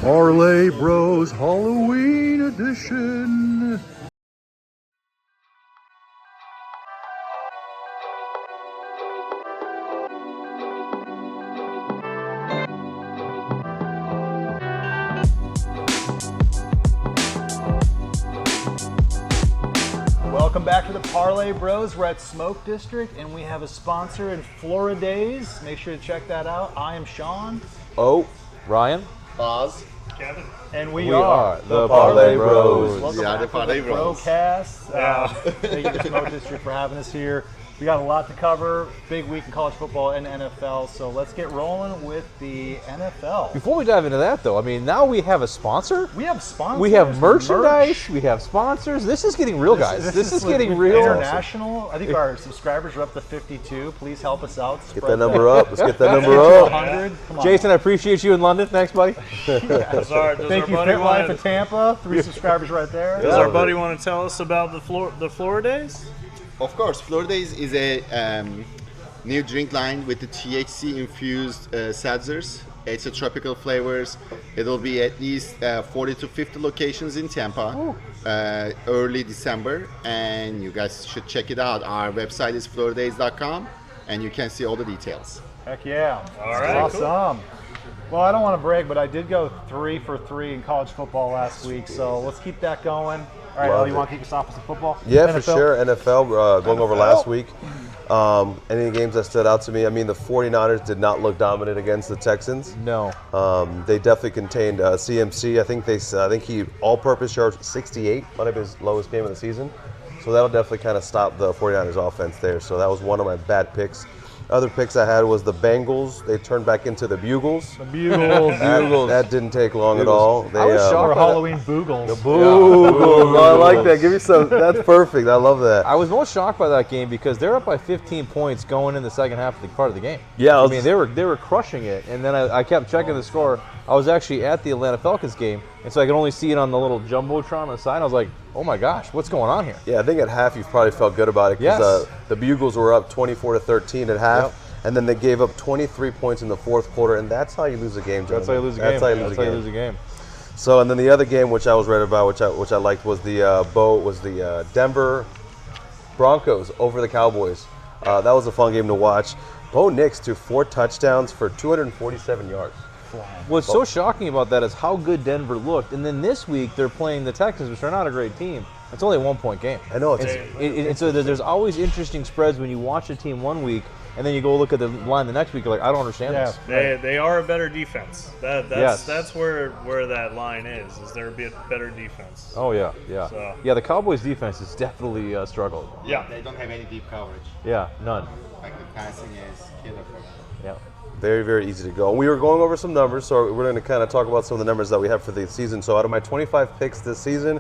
Parlay Bros Halloween edition. Welcome back to the Parlay Bros. We're at Smoke District, and we have a sponsor in Floridays. Make sure to check that out. I am Sean. Oh, Ryan. Oz. Kevin. And we are the Parlay Bros. Welcome Yeah, back the Parlay to the Bros. Brocast. Thank you to Smoke District for having us here. We got a lot to cover. Big week in college football and NFL. So let's get rolling with the NFL. Before we dive into that, though, I mean, now we have a sponsor. We have sponsors. We have merchandise. merch. We have sponsors. This is getting real, guys. This is getting like real. International. I think our subscribers are up to 52. Please help us out. Get that number up. Let's get that number up. 100. Come on. Jason, I appreciate you in London. Thanks, buddy. Thank you, Fit Life of Tampa. 3 subscribers right there. Does our buddy want to tell us about the Floridays? Of course, Floridays is a new drink line with the THC-infused seltzers. It's a tropical flavors. It'll be at least 40 to 50 locations in Tampa early December, and you guys should check it out. Our website is floridays.com, and you can see all the details. Heck yeah. All right, Awesome. Well, I don't want to brag, but I did go 3 for 3 in college football last week, so let's keep that going. All right, Ellie, you want to kick us off with some football? Yeah, NFL? for sure. NFL, going over last week. Any games that stood out to me? I mean, the 49ers did not look dominant against the Texans. No. They definitely contained CMC. I think he all-purpose yards 68, might have been his lowest game of the season. So that'll definitely kind of stop the 49ers offense there. So that was one of my bad picks. Other picks I had was the Bengals. They turned back into the Bugles. The Bugles. That didn't take long at all. They, I was shocked Or by that. Halloween Boogles. Bugles. I like that. Give me some. That's perfect. I love that. I was most shocked by that game because they're up by 15 points going in the second half of the part of the game. Yeah, I mean they were crushing it, and then I kept checking the score. I was actually at the Atlanta Falcons game, and so I could only see it on the little jumbotron on the side. I was like, oh my gosh, what's going on here? Yeah, I think at half you probably felt good about it because the Bugles were up 24-13 at half, and then they gave up 23 points in the fourth quarter, and that's how you lose a game. That's how you lose a game. That's how you lose a game. So, and then the other game which I was read about, which I liked, was the Denver Broncos over the Cowboys. That was a fun game to watch. Bo Nix threw 4 touchdowns for 247 yards. What's so shocking about that is how good Denver looked, and then this week they're playing the Texans, which are not a great team. It's only a 1-point game. I know. So there's always interesting spreads when you watch a team one week, and then you go look at the line the next week. You're like, I don't understand this. They are a better defense. That's where that line is they're a bit better defense. Oh yeah. So. Yeah, the Cowboys defense has definitely struggled. Yeah. They don't have any deep coverage. Yeah, none. Like the passing is killer for them. Yeah. Very, very easy to go. We were going over some numbers, so we're going to kind of talk about some of the numbers that we have for the season. So out of my 25 picks this season,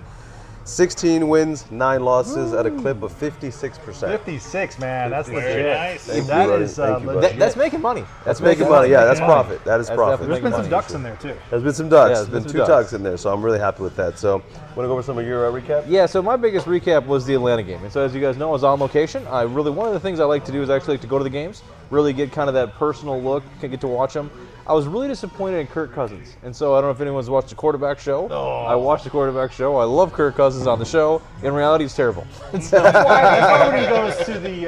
16 wins, 9 losses at a clip of 56%. 56, man. That's Very legit. nice. That is legit. That's making money. That's making money. Yeah, that's profit. That is That's profit. There's been some money, ducks sure. in there, too. There's been some ducks. Yeah, There's been some 2 ducks. ducks in there, so I'm really happy with that. So, want to go over some of your recap? Yeah, so my biggest recap was the Atlanta game. And so as you guys know, I was on location. One of the things I like to do is actually like to go to the games, really get kind of that personal look, can get to watch them. I was really disappointed in Kirk Cousins. And so I don't know if anyone's watched the quarterback show. I watched the quarterback show. I love Kirk Cousins on the show. In reality, he's terrible. And so, Well, when he goes to the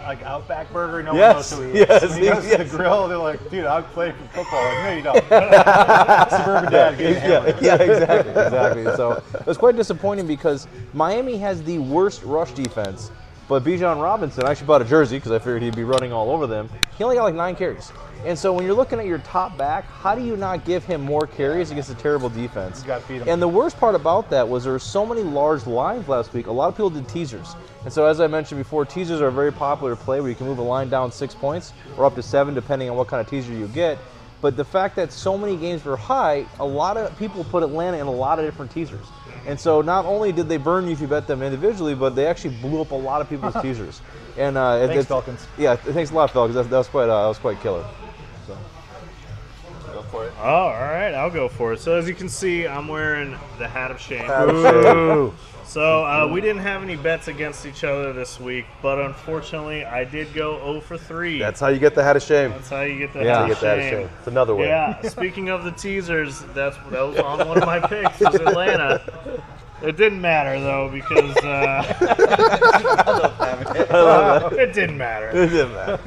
like Outback Burger, no one knows who he is. yes, When he goes to yes. the grill, they're like, dude, I play for football. Like, no, you don't. Suburban dad getting hammered. yeah, exactly. So it was quite disappointing because Miami has the worst rush defense, but Bijan Robinson, I actually bought a jersey because I figured he'd be running all over them. He only got like 9 carries. And so when you're looking at your top back, how do you not give him more carries against a terrible defense? You got to feed him. And the worst part about that was there were so many large lines last week. A lot of people did teasers. And so as I mentioned before, teasers are a very popular play where you can move a line down 6 points or up to 7 depending on what kind of teaser you get. But the fact that so many games were high, a lot of people put Atlanta in a lot of different teasers. And so not only did they burn you if you bet them individually, but they actually blew up a lot of people's teasers. And Thanks, Falcons. Yeah, thanks a lot, Falcons. That was quite killer. So. Go for it. Oh, all right, I'll go for it. So as you can see, I'm wearing the hat of shame. Ooh. So we didn't have any bets against each other this week, but unfortunately, I did go 0 for 3. That's how you get the hat of shame. That's how you get the Yeah. hat You of get the hat of shame. shame. It's another way. Yeah, speaking of the teasers, that was on one of my picks, was Atlanta. It didn't matter, though, because it didn't matter. It didn't matter.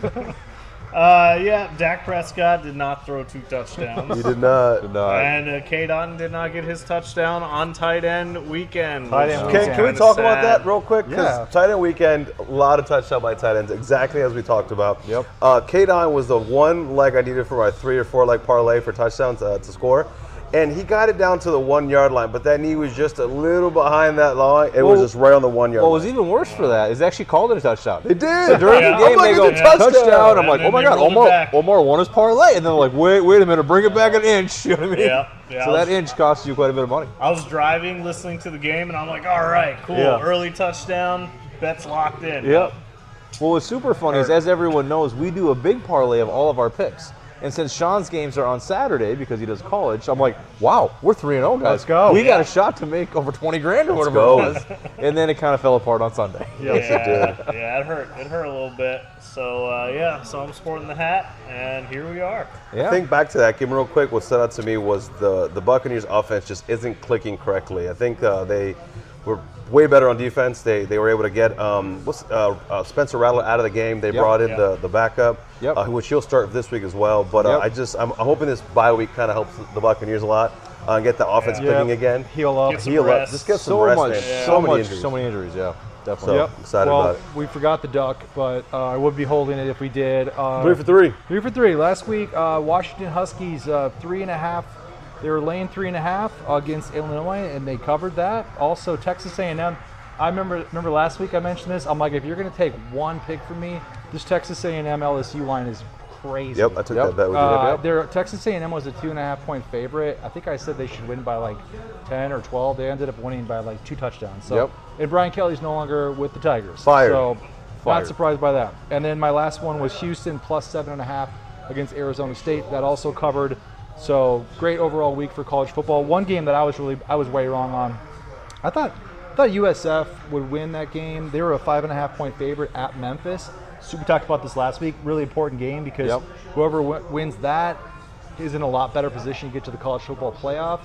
Yeah, Dak Prescott did not throw 2 touchdowns. You did not. And K-Don did not get his touchdown on tight end weekend. Tight end which weekend. was Can we kinda talk about sad. that real quick? Because Yeah. tight end weekend, a lot of touchdown by tight ends, exactly as we talked about. Yep. K-Don was the one leg I needed for my 3 or 4 leg parlay for touchdowns to score. And he got it down to the 1 yard line, but then he was just a little behind that line. It was Well, just right on the 1 yard What line. was even worse for that is they actually called it a touchdown. They did. So during Yeah. the game, I'm like, they go, it's a touchdown. I'm like, And oh my then God, they rolled it back. Omar won his parlay. And then they're like, wait a minute, bring it back an inch. You know what I mean? Yeah, So I that was- inch costs you quite a bit of money. I was driving, listening to the game, and I'm like, all right, cool. Yeah. Early touchdown, bet's locked in. Yep. Well, what's super funny is, as everyone knows, we do a big parlay of all of our picks. And since Sean's games are on Saturday because he does college, I'm like, wow, we're 3-0, guys. Let's go. We got a shot to make over 20 grand or whatever go. it was. And then it kind of fell apart on Sunday. Yeah, it hurt. It hurt a little bit. So, so I'm sporting the hat, and here we are. Yeah. I think back to that game real quick. What stood out to me was the Buccaneers' offense just isn't clicking correctly. I think they were way better on defense. They were able to get Spencer Rattler out of the game. They brought in the backup, which he'll start this week as well. But I'm hoping this bye week kind of helps the Buccaneers a lot and get the offense clicking again. Heal up. Get some Heal up. rest. Just get some so rest, much, man. so many injuries, yeah, definitely. So excited well, about it. we forgot the duck, but I would be holding it if we did. 3 for 3. 3 for 3. Last week, Washington Huskies 3.5. They were laying 3.5 against Illinois, and they covered that. Also, Texas A&M. I remember last week I mentioned this. I'm like, if you're going to take one pick from me, this Texas A&M LSU line is crazy. Yep, I took that bet with you. Their Texas A&M was a 2.5 point favorite. I think I said they should win by like 10 or 12. They ended up winning by like 2 touchdowns. So, and Brian Kelly's no longer with the Tigers. Fired. So, Fired. not surprised by that. And then my last one was Houston plus 7.5 against Arizona State. That also covered. So great overall week for college football. One game that I was way wrong on. I thought USF would win that game. They were a 5.5 point favorite at Memphis. So we talked about this last week. Really important game because whoever wins that is in a lot better position to get to the college football playoff.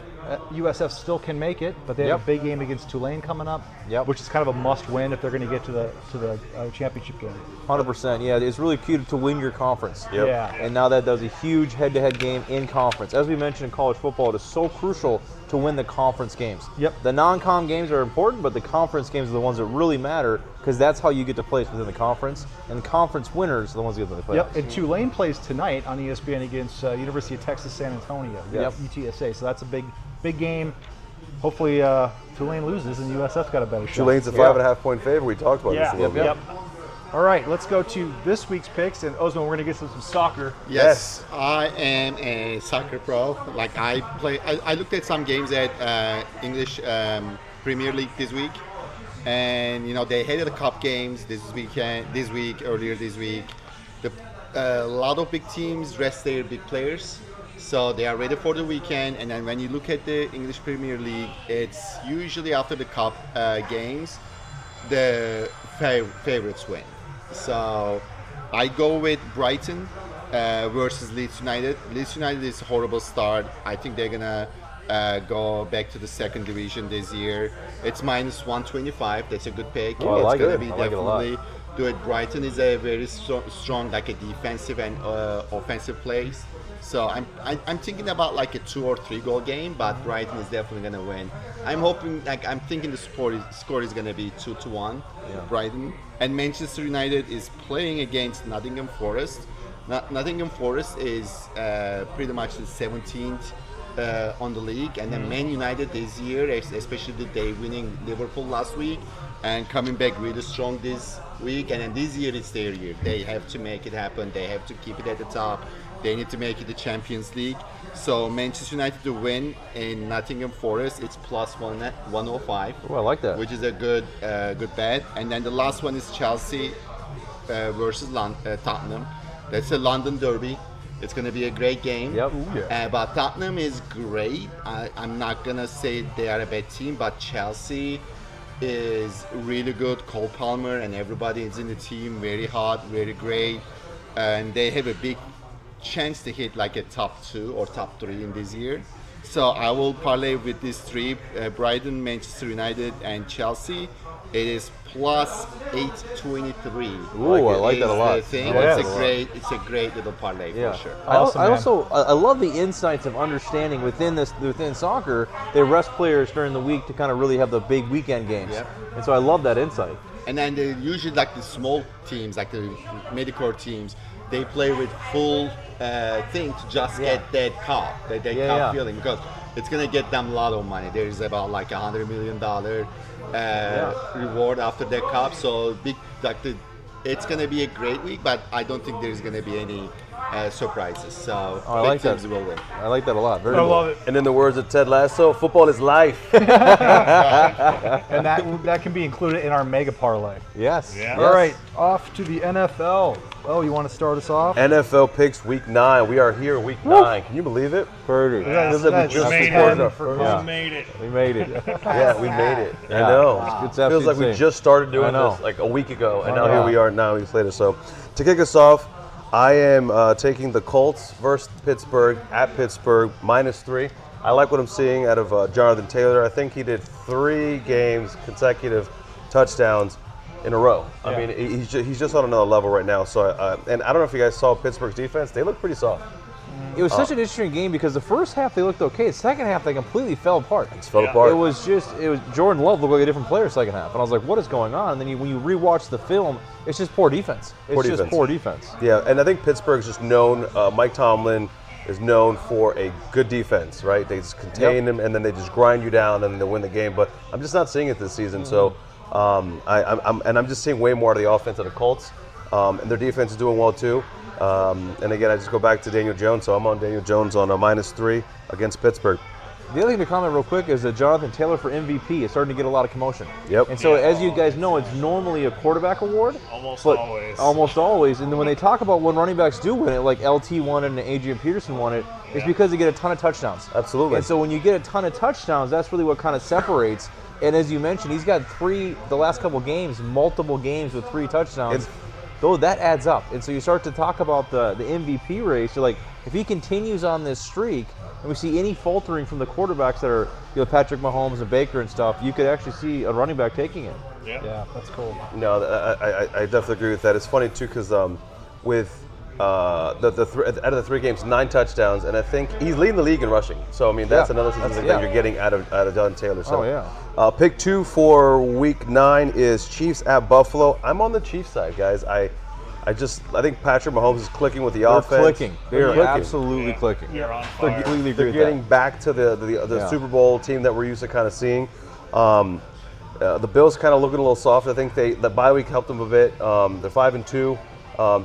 USF still can make it, but they have a big game against Tulane coming up, which is kind of a must-win if they're going to get to the championship game. 100%. Yeah, it's really key to win your conference. Yeah. And now that was a huge head-to-head game in conference. As we mentioned in college football, it is so crucial to win the conference games. The non-con games are important, but the conference games are the ones that really matter because that's how you get to place within the conference. And the conference winners are the ones that get to the playoffs. And Tulane plays tonight on ESPN against University of Texas San Antonio, UTSA. So that's a big game. Hopefully Tulane loses and USF's got a better shot. Tulane's a 5.5 point favorite. We talked about this a little bit. All right, let's go to this week's picks. And Osman, we're going to get some soccer. Yes, I am a soccer pro. Like I looked at some games at English Premier League this week, and they had the cup games this week, earlier this week. A lot of big teams rest their big players, so they are ready for the weekend. And then when you look at the English Premier League, it's usually after the cup games, the favorites win. So I go with Brighton versus Leeds United. Leeds United is a horrible start. I think they're gonna go back to the second division this year. It's minus 125. That's a good pick. Oh, I like it's gonna it. be I like it a lot. definitely do it. Brighton is a very strong, like a defensive and offensive plays. So I'm thinking about like a 2 or 3 goal game, but Brighton is definitely gonna win. I'm thinking the score is gonna be 2-1, Brighton. And Manchester United is playing against Nottingham Forest. Nottingham Forest is pretty much the 17th on the league, and then Man United this year, especially they winning Liverpool last week and coming back really strong this week, and then this year it's their year. They have to make it happen. They have to keep it at the top. They need to make it the Champions League. So Manchester United to win in Nottingham Forest, it's plus 105. Oh, I like that. Which is a good bet. And then the last one is Chelsea versus Tottenham. That's a London derby. It's going to be a great game. Yep. But Tottenham is great. I'm not going to say they are a bad team, but Chelsea is really good. Cole Palmer and everybody is in the team, very hot, very great. And they have a big chance to hit like a top 2 or top 3 in this year. So I will parlay with these 3, Brighton, Manchester United, and Chelsea. It is plus 823. Ooh, I like that a lot. It's a great little parlay for sure. Awesome, I man. also love the insights of understanding within soccer. They rest players during the week to kind of really have the big weekend games. Yep. And so I love that insight. And then they usually like the small teams, like the medicore teams, they play with full thing to just get that cup, that feeling, because it's gonna get them a lot of money. There is about like $100 million reward after that cup. So big, it's gonna be a great week, but I don't think there's gonna be any surprises. So I like that. teams will win. I like that a lot. Very I cool. love it. And in the words of Ted Lasso, football is life. And that can be included in our mega parlay. Yes. Yeah. All right, off to the NFL. Oh, you want to start us off? NFL picks week 9. We are here week 9. Can you believe it? Purdy. This is like we just made recorded it. our first. Yeah. We made it. We made it. Yeah, we made it. I Yeah. know. It's It feels like we insane. just started I doing know. this like a week ago, and I now know. here we are 9 weeks later. So to kick us off, I am taking the Colts versus Pittsburgh at Pittsburgh -3. I like what I'm seeing out of Jonathan Taylor. I think he did 3 games consecutive touchdowns in a row. I mean, he's just on another level right now. So, and I don't know if you guys saw Pittsburgh's defense. They look pretty soft. It was such an interesting game because the first half they looked okay. The second half they completely fell apart. It's fell apart. It was Jordan Love looked like a different player second half, and I was like, what is going on? And then when you rewatch the film, it's just poor defense. It's poor defense. Yeah, and I think Pittsburgh's just known. Mike Tomlin is known for a good defense, right? They just contain them, and then they just grind you down, and they win the game. But I'm just not seeing it this season. So I'm just seeing way more of the offense of the Colts, and their defense is doing well too. And again, I just go back to Daniel Jones. So I'm on Daniel Jones on a -3 against Pittsburgh. The other thing to comment real quick is that Jonathan Taylor for MVP is starting to get a lot of commotion. Yep. And so, as you guys know, it's normally a quarterback award. Almost but always. Almost always. And then when they talk about when running backs do win it, like LT won it and Adrian Peterson won it, it's because they get a ton of touchdowns. Absolutely. And so when you get a ton of touchdowns, that's really what kind of separates. And as you mentioned, he's got the last couple games, multiple games with 3 touchdowns. Though that adds up. And so you start to talk about the MVP race. You're like, if he continues on this streak, and we see any faltering from the quarterbacks that are, Patrick Mahomes and Baker and stuff, you could actually see a running back taking it. Yeah, that's cool. No, I definitely agree with that. It's funny too because with out of the 3 games, 9 touchdowns, and I think he's leading the league in rushing. So I mean that's another thing that you're getting out of Jonathan Taylor. So, Oh, yeah. Pick 2 for week 9 is Chiefs at Buffalo. I'm on the Chiefs side, guys. I think Patrick Mahomes is clicking with the They're offense. clicking. They're clicking. absolutely clicking. You're on fire. Completely agree They're with getting that. back to the Super Bowl team that we're used to kind of seeing. The Bills kind of looking a little soft. I think the bye week helped them a bit. They're 5-2.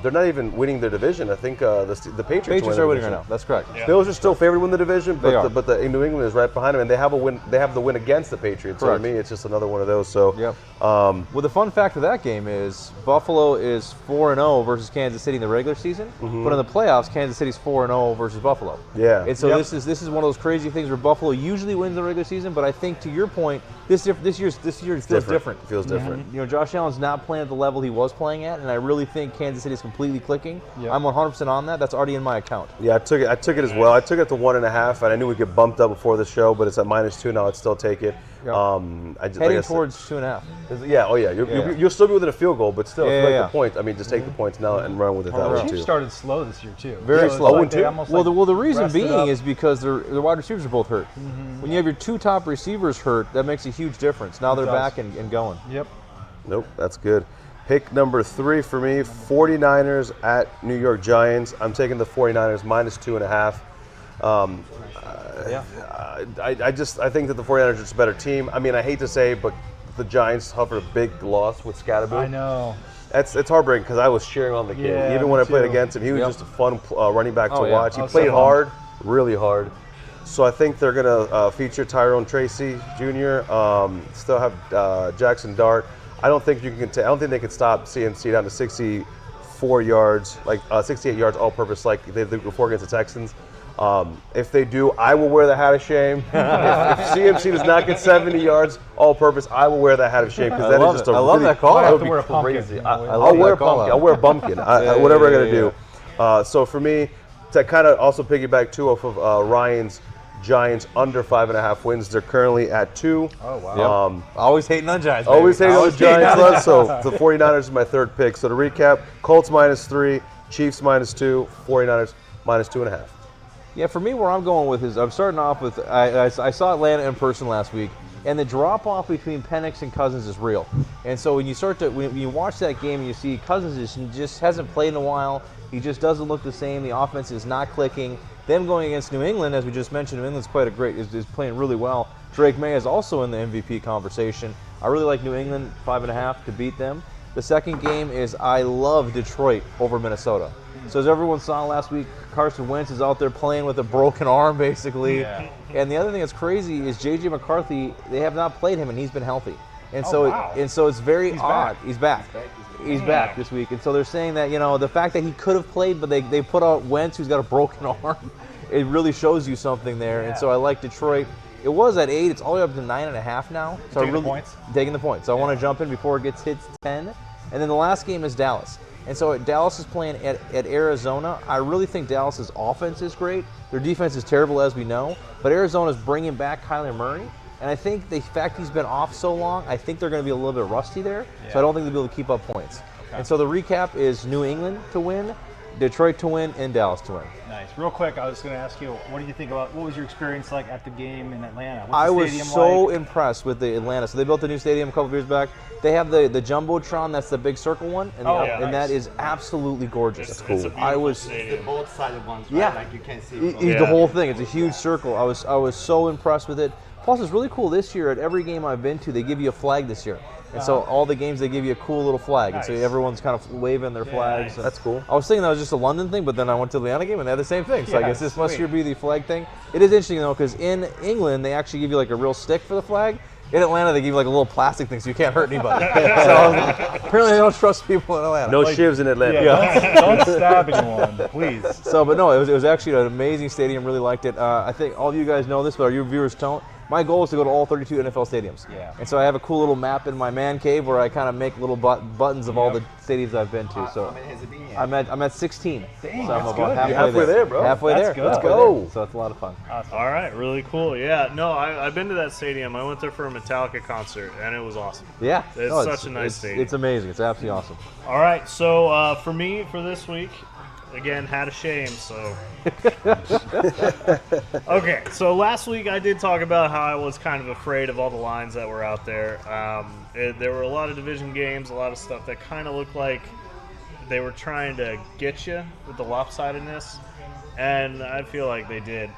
They're not even winning their division. I think the Patriots Patriots are winning right now. That's correct. Yeah. Bills are still favored to win the division, They are. but the New England is right behind them, and they have a win. They have the win against the Patriots. So Correct. to me, it's just another one of those. So Yep. Well, the fun fact of that game is Buffalo is 4-0 versus Kansas City in the regular season, but in the playoffs, Kansas City's 4-0 versus Buffalo. Yeah. And so Yep. this is one of those crazy things where Buffalo usually wins the regular season, but I think to your point, this year feels different. It feels different. Josh Allen's not playing at the level he was playing at, and I really think Kansas City is completely clicking. Yep. I'm 100% on that. That's already in my account. Yeah, I took it as well. I took it to 1.5, and I knew we'd get bumped up before the show, but it's at -2 now. I'd still take it. Yep. Heading Heading towards 2.5. Yeah, oh yeah. You'll still be within a field goal, but still, if you like Yeah. the points. I mean, just take the points now and run with it that All way right. Chiefs too. started slow this year too. Very it's slow. like they 0-2? almost, Well, like, the reason rested being up. is because their wide receivers are both hurt. When you have your 2 top receivers hurt, that makes a huge difference. Now they're does. back and going. Yep. Nope, that's good. Pick number 3 for me, 49ers at New York Giants. I'm taking the 49ers -2.5. Yeah. I think that the 49ers are just a better team. I mean, I hate to say it, but the Giants suffered a big loss with Scatterbo. I know. It's heartbreaking because I was cheering on the kid. Yeah, Even when I me played too. against him, he was Yep. just a fun running back to Oh, yeah. watch. He Oh, so played fun. hard, really hard. So I think they're going to feature Tyrone Tracy Jr. Still have Jackson Dart. I don't think they can stop CMC down to 4 yards, like 68 yards all-purpose, like they did before against the Texans. If they do, I will wear the hat of shame. if CMC does not get 70 yards all-purpose, I will wear that hat of shame because that is just a I love that call. That would to wear a be pumpkin. crazy. I I'll love wear a that call pumpkin. out. I'll wear a bumpkin. Whatever I got to do. So for me, to kind of also piggyback too off of Ryan's Giants under 5.5 wins. They're currently at 2. Oh, wow. Yep. Always hating on Giants. Always baby. hating on the Giants. Love, so the 49ers is my third pick. So to recap, Colts -3, Chiefs -2, 49ers -2.5. Yeah, for me, where I'm going with is I'm starting off with I saw Atlanta in person last week, and the drop off between Penix and Cousins is real. And so when you watch that game and you see Cousins just hasn't played in a while, he just doesn't look the same. The offense is not clicking. Them going against New England, as we just mentioned, New England's is playing really well. Drake May is also in the MVP conversation. I really like New England 5.5 to beat them. The second game is I love Detroit over Minnesota. So as everyone saw last week, Carson Wentz is out there playing with a broken arm, basically. Yeah. And the other thing that's crazy is J.J. McCarthy. They have not played him, and he's been healthy. And wow. so it's very odd. back. He's back. He's back this week. And so they're saying that, the fact that he could have played, but they put out Wentz, who's got a broken arm, it really shows you something there. And so I like Detroit. It was at 8. It's all the way up to 9.5 now. So Taking the points? Taking the points. So I want to jump in before it hits 10. And then the last game is Dallas. And so Dallas is playing at Arizona. I really think Dallas's offense is great. Their defense is terrible, as we know. But Arizona's bringing back Kyler Murray. And I think the fact he's been off so long, I think they're going to be a little bit rusty there. Yeah. So I don't think they'll be able to keep up points. Okay. And so the recap is New England to win, Detroit to win, and Dallas to win. Nice. Real quick, I was going to ask you, what do you think about, what was your experience like at the game in Atlanta? What's the I was stadium so like? impressed with the Atlanta. So they built a new stadium a couple of years back. They have the Jumbotron, that's the big circle one, and, and that is absolutely gorgeous. It's That's a cool. beautiful stadium. Both sided ones, right? Yeah. Like you can't see The whole thing. It's a huge circle. I was so impressed with it. Plus, it's really cool this year. At every game I've been to, they give you a flag this year. And so all the games, they give you a cool little flag. And so Nice. everyone's kind of waving their flags. And That's cool. I was thinking that was just a London thing, but then I went to the Atlanta game and they had the same thing. So I Yeah, guess this must sweet. be the flag thing. It is interesting, though, because in England, they actually give you like a real stick for the flag. In Atlanta, they give you like a little plastic thing so you can't hurt anybody. So apparently they don't trust people in Atlanta. No shivs in Atlanta. Don't stab anyone, please. So, but no, it was actually an amazing stadium. Really liked it. I think all of you guys know this, but our viewers don't. My goal is to go to all 32 NFL stadiums. Yeah. And so I have a cool little map in my man cave where I kind of make little buttons of all the stadiums I've been to. So How many has it been yet? I'm at 16. Dang, so I'm that's about good, halfway, dude. Halfway there, bro. Halfway That's there. good. Let's Halfway go. there. So that's a lot of fun. All right, really cool. Yeah, no, I've been to that stadium. I went there for a Metallica concert, and it was awesome. Yeah. It's such a nice stadium. It's amazing. It's absolutely awesome. All right, so for me, for this week, again, had a shame, so. Okay, so last week I did talk about how I was kind of afraid of all the lines that were out there. There were a lot of division games, a lot of stuff that kind of looked like they were trying to get you with the lopsidedness, and I feel like they did.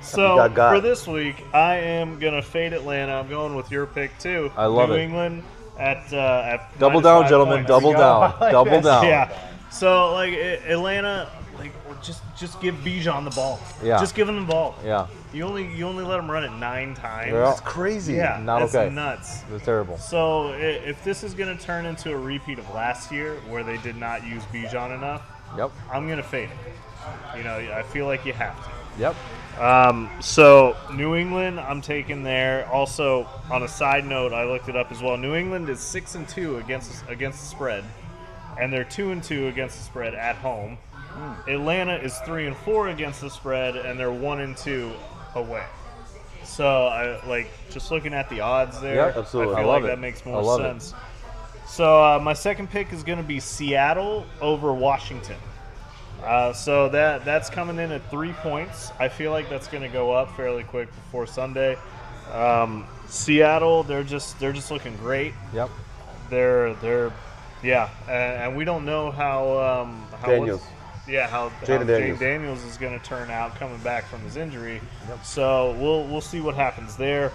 So got. for this week, I am gonna fade Atlanta. I'm going with your pick too. I love New it. England at Double -5 down, gentlemen. points. Double down. Double down. Yeah. So like Atlanta, like just give Bijan the ball. Yeah. Just give him the ball. Yeah. You only let him run it 9 times. Yeah. It's crazy. Yeah. Not that's okay. nuts. It's terrible. So if this is going to turn into a repeat of last year where they did not use Bijan enough, Yep. I'm going to fade it. I feel like you have to. Yep. So New England, I'm taking there. Also, on a side note, I looked it up as well. New England is 6-2 against the spread, and they're 2-2 against the spread at home. Atlanta is 3-4 against the spread, and they're 1-2 away. So I like just looking at the odds there. Yeah, absolutely. I feel I like love it. that makes I more love it. sense. So my second pick is going to be Seattle over Washington. So that's coming in at 3 points. I feel like that's going to go up fairly quick before Sunday. Seattle, they're just looking great. Yep. They're and we don't know how Daniels. how Jaden Jaden Daniels. Daniels is going to turn out coming back from his injury. So we'll see what happens there.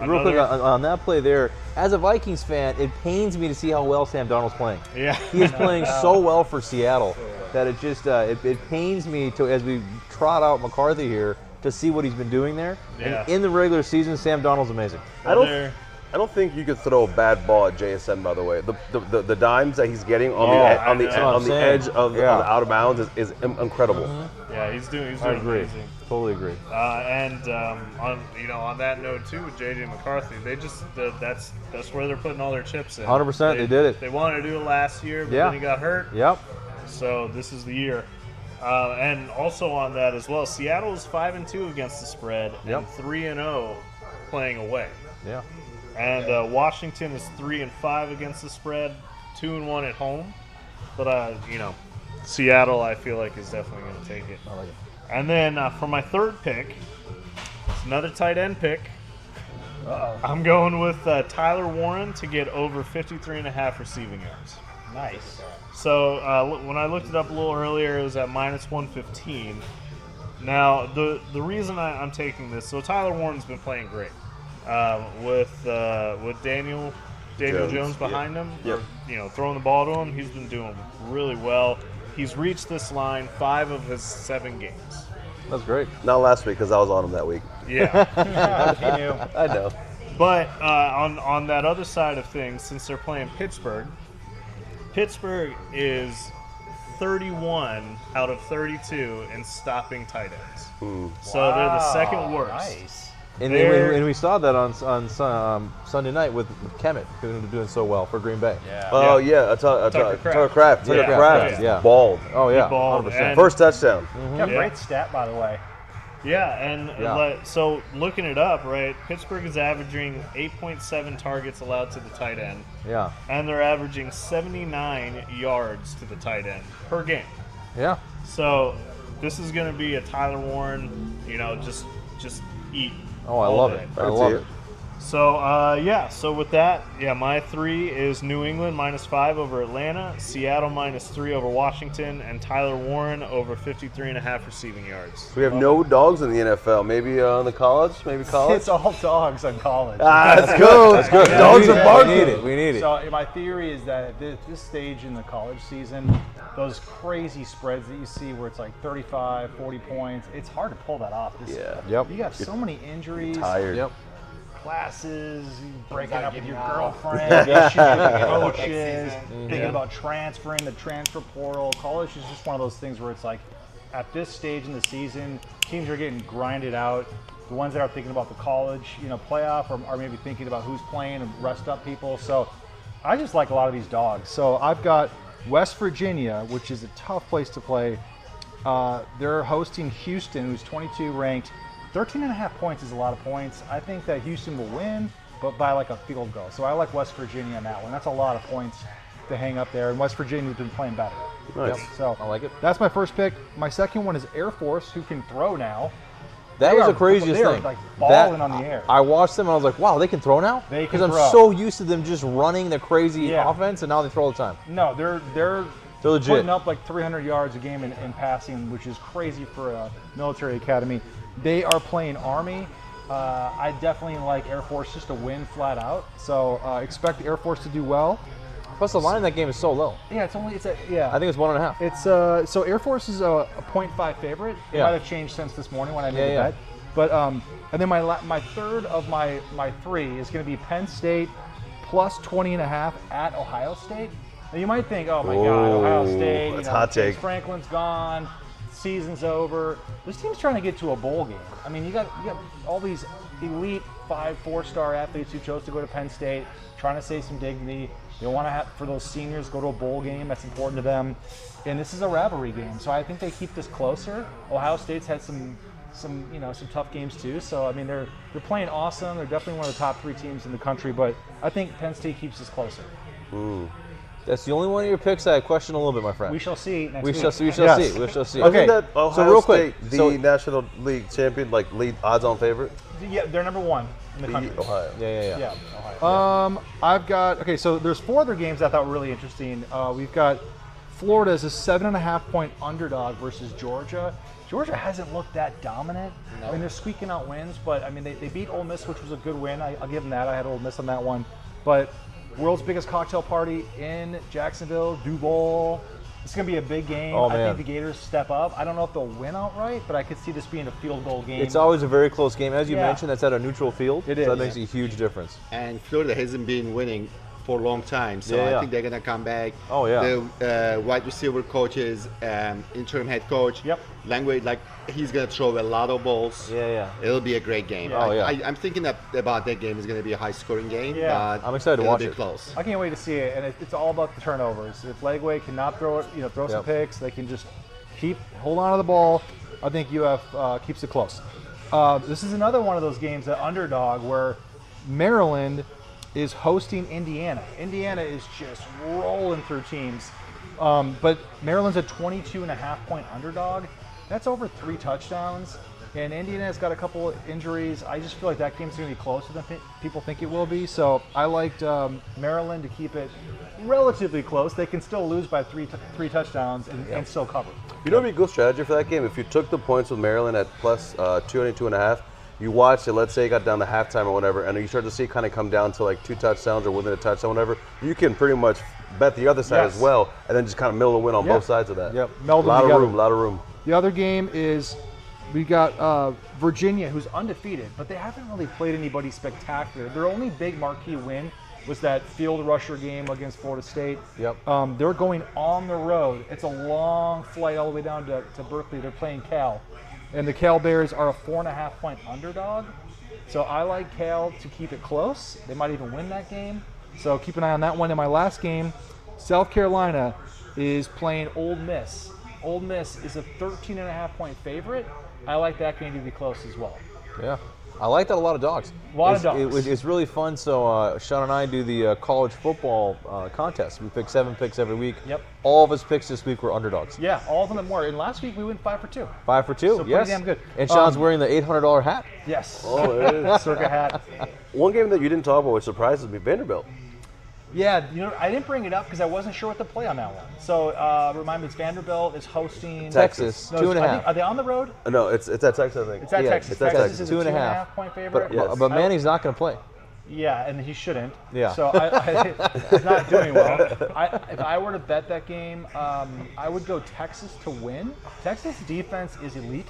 Real quick Another- on that play there, as a Vikings fan, it pains me to see how well Sam Darnold's playing. Yeah. He is playing so well for Seattle that it just it pains me to, as we trot out McCarthy here, to see what he's been doing there. Yeah. And in the regular season, Sam Darnold's amazing. I don't. They're- I don't think you could throw a bad ball at JSN. By the way, the dimes that he's getting on the edge of the out of bounds is incredible. Yeah, he's doing agree. amazing. Totally agree. And on that note too, with JJ McCarthy, they just that's where they're putting all their chips in. 100%, they did it. They wanted to do it last year, but then he got hurt. Yep. So this is the year. And also on that as well, Seattle is 5-2 against the spread and 3-0 playing away. Yeah. And Washington is 3-5 against the spread, 2-1 at home. But Seattle, I feel like, is definitely going to take it. I like it. And then for my third pick, it's another tight end pick. I'm going with Tyler Warren to get over 53.5 receiving yards. Nice. So when I looked it up a little earlier, it was at -115. Now the reason I'm taking this, so Tyler Warren's been playing great with Daniel Jones behind him, throwing the ball to him. He's been doing really well. He's reached this line 5 of his 7 games. That's great. Not last week because I was on him that week. Yeah. He knew. I know. But on that other side of things, since they're playing Pittsburgh is 31 out of 32 in stopping tight ends. So they're the second worst. Nice. And we saw that on Sunday night with Kemet doing so well for Green Bay. Yeah. Oh yeah, Tucker Kraft. Tucker Kraft. Yeah. Balled. Oh yeah, He balled. 100%. And- First touchdown. Yeah, great stat, by the way. Yeah, so looking it up, right, Pittsburgh is averaging 8.7 targets allowed to the tight end, Yeah. and they're averaging 79 yards to the tight end per game. Yeah. So this is going to be a Tyler Warren, just eat. Oh, I all love day. it. I love it. So, so with that, my 3 is New England -5 over Atlanta, Seattle -3 over Washington, and Tyler Warren over 53.5 receiving yards. We have no dogs in the NFL. Maybe on the college. Maybe college. It's all dogs on college. That's good. That's good. Yeah, Dogs we are need it. barking. We need it. So my theory is that at this stage in the college season, those crazy spreads that you see where it's like 35, 40 points, it's hard to pull that off. Yeah. Yep. You have so many injuries, Tired. Yep. classes, breaking up with your girlfriend, issues with coaches, thinking about transferring, the transfer portal. College is just one of those things where it's like, at this stage in the season, teams are getting grinded out. The ones that are thinking about the college, playoff, or are maybe thinking about who's playing and rest up people. So I just like a lot of these dogs. So I've got West Virginia, which is a tough place to play. They're hosting Houston, who's 22 ranked. 13.5 points is a lot of points. I think that Houston will win, but by like a field goal. So I like West Virginia on that one. That's a lot of points to hang up there, and West Virginia's been playing better. Nice. So I like it. That's my first pick. My second one is Air Force, who can throw now. That They was are- the craziest they are, thing. like, balling on the air. I watched them and I was like, wow, they can throw now? They can Because I'm throw. so used to them just running the crazy Yeah. offense, and now they throw all the time. No, they're They're legit. putting up like 300 yards a game in passing, which is crazy for a military academy. They are playing Army. I definitely like Air Force just to win flat out. So expect the Air Force to do well. Plus, the line in that game is so low. Yeah, it's I think it's 1.5. It's so Air Force is a 0.5 favorite. It Yeah. might have changed since this morning when I made the Yeah. bet. But and then my third of my 3 is going to be Penn State plus 20.5 at Ohio State. Now you might think, oh my God, Ohio State. that's a hot James take. Franklin's gone. Season's over. This team's trying to get to a bowl game. I mean, you got all these elite 4-star athletes who chose to go to Penn State, trying to save some dignity. They want to have, for those seniors, go to a bowl game. That's important to them. And this is a rivalry game, so I think they keep this closer. Ohio State's had some tough games too. So I mean, they're playing awesome. They're definitely one of the top 3 teams in the country. But I think Penn State keeps this closer. That's the only one of your picks I question a little bit, my friend. We shall see next We week. shall see. We shall Yes. see. We shall see. Isn't Okay. that Ohio So real quick, State, the so National League champion, like lead odds-on favorite? Yeah, they're number 1 in the country. Ohio. yeah. Yeah, Ohio. I've got so there's 4 other games I thought were really interesting. We've got Florida as a 7.5 point underdog versus Georgia. Georgia hasn't looked that dominant. I mean, they're squeaking out wins, but I mean they beat Ole Miss, which was a good win. I'll give them that. I had Ole Miss on that one, but world's biggest cocktail party in Jacksonville, Duval. It's going to be a big game. Oh, I man. think the Gators step up. I don't know if they'll win outright, but I could see this being a field goal game. It's always a very close game. As you Yeah. mentioned, that's at a neutral field. It So is. that makes a huge difference. And Florida hasn't been winning for a long time, so Yeah, yeah. I think they're gonna come back. Oh, yeah. The wide receiver coach is interim head coach. Yep. Language, like he's gonna throw a lot of balls. Yeah. It'll be a great game. Oh, yeah. I'm thinking about that game is gonna be a high scoring game. Yeah. But I'm excited to it'll watch be it. Close. I can't wait to see it, and it's all about the turnovers. If Legway cannot throw some Yep. picks, they can just hold on to the ball. I think UF keeps it close. This is another one of those games, that underdog, where Maryland is hosting Indiana. Indiana is just rolling through teams, but Maryland's a 22.5-point underdog. That's over 3 touchdowns. And Indiana's got a couple of injuries. I just feel like that game's going to be closer than people think it will be. So I liked Maryland to keep it relatively close. They can still lose by three touchdowns and still cover. You know what would be a good strategy for that game? If you took the points with Maryland at plus 2.5, you watch it, let's say it got down to halftime or whatever, and you start to see it kind of come down to like 2 touchdowns or within a touchdown, whatever, you can pretty much bet the other side Yes. as well, and then just kind of middle the win on Yeah. both sides of that. Yep. A Meld them lot of together. room, a lot of room. The other game is we got Virginia, who's undefeated, but they haven't really played anybody spectacular. Their only big marquee win was that field rusher game against Florida State. Yep. They're going on the road. It's a long flight all the way down to Berkeley. They're playing Cal. And the Cal Bears are a 4.5-point underdog. So I like Cal to keep it close. They might even win that game. So keep an eye on that one. In my last game, South Carolina is playing Ole Miss. Ole Miss is a 13.5-point favorite. I like that game to be close as well. Yeah. I like that a lot of dogs. A lot of dogs. It's really fun. So Sean and I do the college football contest. We pick 7 picks every week. Yep. All of his picks this week were underdogs. Yeah, all of them were. And last week we went 5 for 2. 5 for 2. So pretty yes. damn good. And Sean's wearing the $800 hat. Yes. Oh, it is. Circa hat. One game that you didn't talk about, which surprises me, Vanderbilt. Yeah, I didn't bring it up because I wasn't sure what to play on that one. So remind me, it's Vanderbilt is hosting Texas, No, 2.5. are they on the road? No, it's at Texas, I think. It's at Yeah, Texas. it's at Texas Texas. is a 2.5. 2.5-point favorite. But Manny's not going to play. Yeah, and he shouldn't. Yeah. So he's not doing well. If I were to bet that game, I would go Texas to win. Texas defense is elite.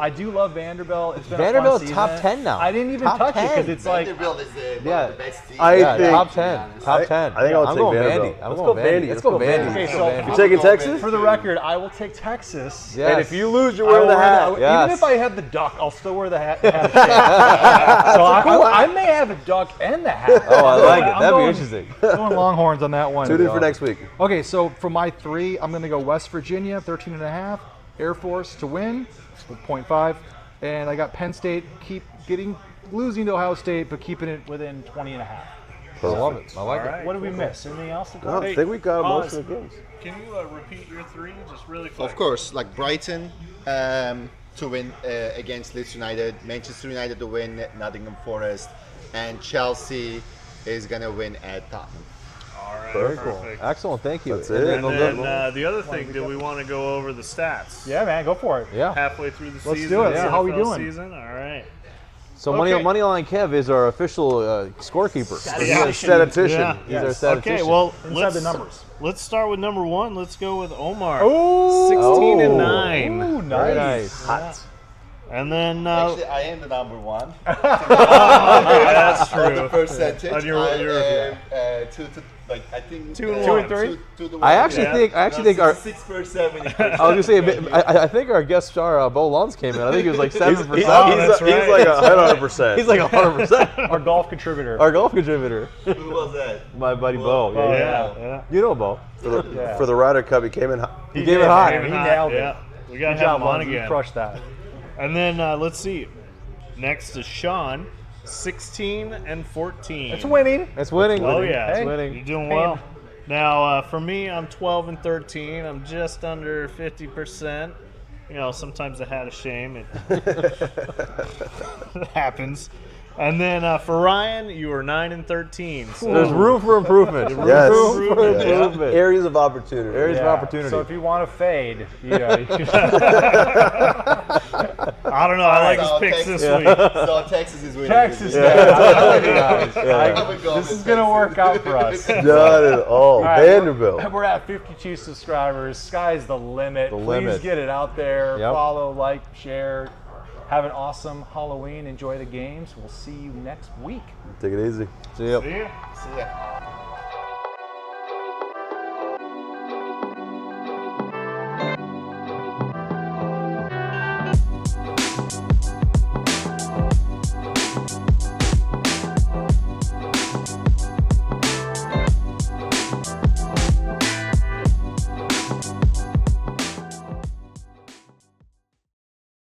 I do love Vanderbilt. It's been Vanderbilt's a fun season. top 10 now. I didn't even Top touch it 10. because it's like Vanderbilt is Yeah. the best team. I Yeah, think- top 10. Top 10. I think I'll I'm take going Vanderbilt. Vandy. I'm Let's going go Vandy. Vandy. Let's go Vandy. Okay, Let's so go Vandy. You taking Texas? for the record, I will take Texas. Yes. And if you lose, you're I wearing will the wear hat. that. Yes. Even if I have the duck, I'll still wear the hat. So I may have a duck and the hat. Oh, I like it. I'm That'd going- be interesting. Going Longhorns on that one. Tune in for next week. Okay, so for my 3, I'm going to go West Virginia, 13.5. Air Force to win, with 0.5. And I got Penn State losing to Ohio State, but keeping it within 20.5. I love it. I like All it. right. What did we miss? Anything else? No, I think we got most of the games. Can you repeat your 3 just really quick? Of course, like Brighton to win against Leeds United, Manchester United to win at Nottingham Forest, and Chelsea is gonna win at Tottenham. All right, Very cool. perfect. Excellent. Thank you. That's it. And then the other thing, do we want to go over the stats? Yeah, man, go for it. Yeah. Halfway through the Let's season. do it. the Yeah, how we NFL doing? Season? All right. So Okay. Moneyline Kev is our official scorekeeper. Yeah. Statistician. Yeah. He's our statistician. Okay, well, Inside the numbers. Let's start with number 1. Let's go with Omar. Oh, 16 and 9. Ooh, Very nice. nice. And then Actually, I am the number 1. that's true. Percentage. On your- I your- am, I think 2 and 2 1. and 3. Two to I 1. actually think our 6%. I was gonna say I think our guest star Bo Lons came in. I think he was like 7%. He's that's right. like 100%. He's like 100%. Our golf contributor. Our golf contributor, Who was that? my buddy Bo. Oh, Yeah. You know Bo. For the Ryder Cup, he came in hot. He gave it hot. He nailed it. Yeah. We got to Good have job, him on Lons. You again. crushed that. And then let's see. Next is Sean, 16 and 14. It's winning. It's winning. Oh yeah, it's Hey. You're winning. doing well. Now for me, I'm 12 and 13. I'm just under 50%. You know, sometimes I had a shame. It happens. And then for Ryan, you were 9 and 13. So There's room for improvement. Yes. Room for Yeah. improvement. Areas of opportunity. Areas of Yeah. opportunity. So if you want to fade, you I'm I don't know. I like So his picks Texas- this week. So Texas is winning. Texas, Yeah. man. I love you guys. I would go This with is going to Texas. work out for us. Not at all. right, Vanderbilt. We're at 52 subscribers. Sky's the limit. The Please limit. get it out there. Yep. Follow, like, share. Have an awesome Halloween. Enjoy the games. We'll see you next week. Take it easy. See ya. See ya. See ya.